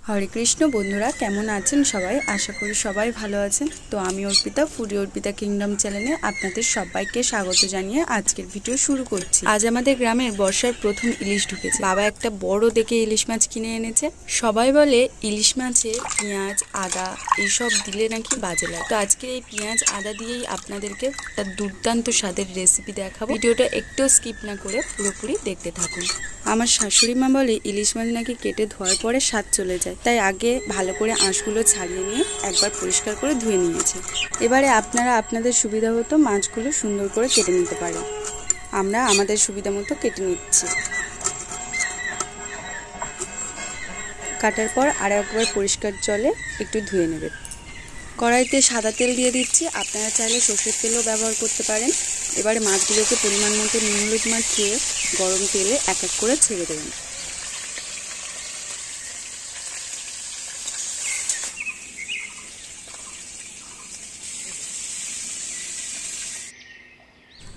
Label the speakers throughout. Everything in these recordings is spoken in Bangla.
Speaker 1: হরে কৃষ্ণ বন্ধুরা, কেমন আছেন সবাই? আশা করি সবাই ভালো আছেন। তো আমি অর্পিতা, ফুডি অর্পিতা কিংডম চ্যানেলে আপনাদের সবাইকে স্বাগত জানিয়ে আজকের ভিডিও শুরু করছি। আজ আমাদের গ্রামের বর্ষার প্রথম ইলিশ ঢুকেছে। বাবা একটা বড় দেখে ইলিশ মাছ কিনে এনেছে। সবাই বলে ইলিশ মাছে পেঁয়াজ আদা এইসব দিলে নাকি বাজে লাগে। তো আজকে এই পেঁয়াজ আদা দিয়েই আপনাদেরকে একটা দুর্দান্ত স্বাদের রেসিপি দেখাবো। ভিডিওটা একটু স্কিপ না করে পুরোপুরি দেখতে থাকুন। আমার শাশুড়ি মা বলে ইলিশ মাছ নাকি কেটে ধোয়ার পরে স্বাদ চলে যায়, তাই আগে ভালো করে আঁশগুলো ছাড়িয়ে নিয়ে একবার পরিষ্কার করে ধুয়ে নিয়েছে। এবারে আপনারা আপনাদের সুবিধা মতো মাছগুলো সুন্দর করে কেটে নিতে পারেন। আমরা আমাদের সুবিধা মতো কেটে নিচ্ছি। কাটার পর আর একবার পরিষ্কার জলে একটু ধুয়ে নেবে। কড়াইতে সাদা তেল দিয়ে দিচ্ছি, আপনারা চাইলে সর্ষের তেলও ব্যবহার করতে পারেন। এবারে মাছগুলোকে পরিমাণ মতো নুন হলুদ মাখিয়ে গরম তেলে এক এক করে ছেড়ে দেবেন।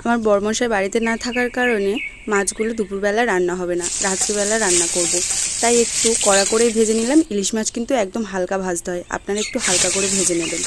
Speaker 1: আমার বড়মশাই বাড়িতে না থাকার কারণে মাছগুলো দুপুরবেলা রান্না হবে না, রাত্রিবেলা রান্না করব। তাই একটু কড়া করেই ভেজে নিলাম। ইলিশ মাছ কিন্তু একদম হালকা ভাজতে হয়, আপনারা একটু হালকা করে ভেজে নেবেন।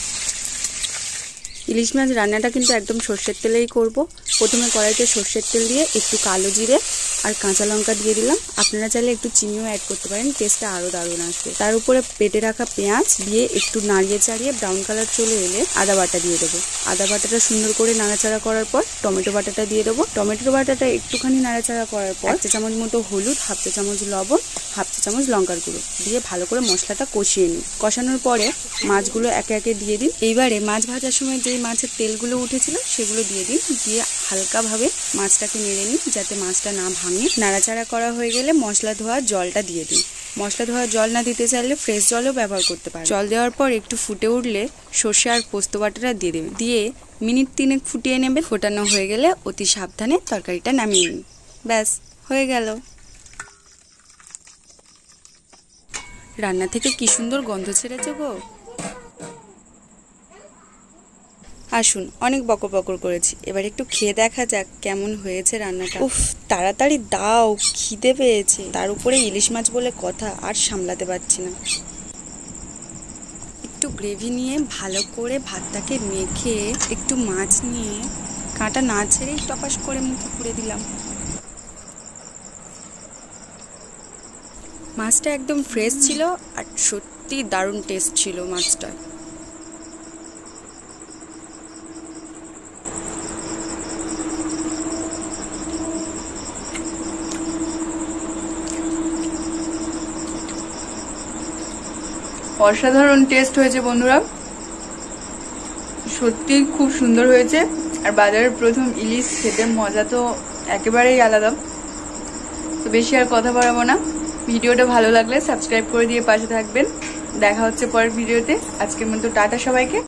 Speaker 1: ইলিশ মাছ রান্নাটা কিন্তু একদম সর্ষের তেলেই করব। প্রথমে কড়াইতে সর্ষের তেল দিয়ে একটু কালো জিরে আর কাঁচা লঙ্কা দিয়ে দিলাম। আপনারা চাইলে একটু চিনিও অ্যাড করতে পারেন, টেস্টটা আরও দারুণ আসবে। তার উপরে পেটে রাখা পেঁয়াজ দিয়ে একটু নাড়িয়ে চাড়িয়ে ব্রাউন কালার চলে এলে আদা বাটা দিয়ে দেবো। আদা বাটাটা সুন্দর করে নাড়াচাড়া করার পর টমেটো বাটাটা দিয়ে দেবো। টমেটো বাটাটা একটুখানি নাড়াচাড়া করার পর 1 চা চামচ মতো হলুদ, 1/2 চা চামচ লবণ, 1/2 চা চামচ লঙ্কার গুঁড়ো দিয়ে ভালো করে মশলাটা কষিয়ে নিই। কষানোর পরে মাছগুলো একে একে দিয়ে দিন। এইবারে মাছ ভাজার সময় যেই মাছের তেলগুলো উঠেছিল সেগুলো দিয়ে দিন। দিয়ে হালকাভাবে মাছটাকে নেড়ে নিন যাতে মাছটা না ভাঙে। নাড়াচাড়া করা হয়ে গেলে মশলা ধোয়া জলটা দিয়ে দিন। মশলা ধোয়া জল না দিতে চাইলে ফ্রেশ জলও ব্যবহার করতে পারেন। জল দেওয়ার পর একটু ফুটে উঠলে সর্ষে আর পোস্ত বাটাটা দিয়ে দেবেন। দিয়ে মিনিট 3 ফুটিয়ে নেবেন। ফোটানো হয়ে গেলে অতি সাবধানে তরকারিটা নামিয়ে নিন। ব্যাস হয়ে গেল। রান্না থেকে কি সুন্দর গন্ধ ছেড়েছে গো। আসুন, অনেক বকর বকর করেছি, এবার একটু খেয়ে দেখা যাক কেমন হয়েছে রান্নাটা। উফ, তাড়াতাড়ি দাও, খিদে পেয়েছে। তার উপরে ইলিশ মাছ বলে কথা, আর সামলাতে পারছি না। একটু গ্রেভি নিয়ে ভালো করে ভাতটাকে মেখে একটু মাছ নিয়ে কাঁটা না ছেড়েই টপাস করে মুখে পুড়ে দিলাম। মাছটা একদম ফ্রেশ ছিল আর সত্যি দারুণ টেস্ট ছিল মাছটা।
Speaker 2: অসাধারণ টেস্ট হয়েছে বন্ধুরা, সত্যি খুব সুন্দর হয়েছে। আর বাজারের প্রথম ইলিশ খেতে মজা তো একেবারেই আলাদা। তো বেশি আর কথা বাড়াবো না, ভিডিওটা ভালো লাগলে সাবস্ক্রাইব করে দিয়ে পাশে থাকবেন। দেখা হচ্ছে পরের ভিডিওতে। আজকের মতো টাটা সবাইকে।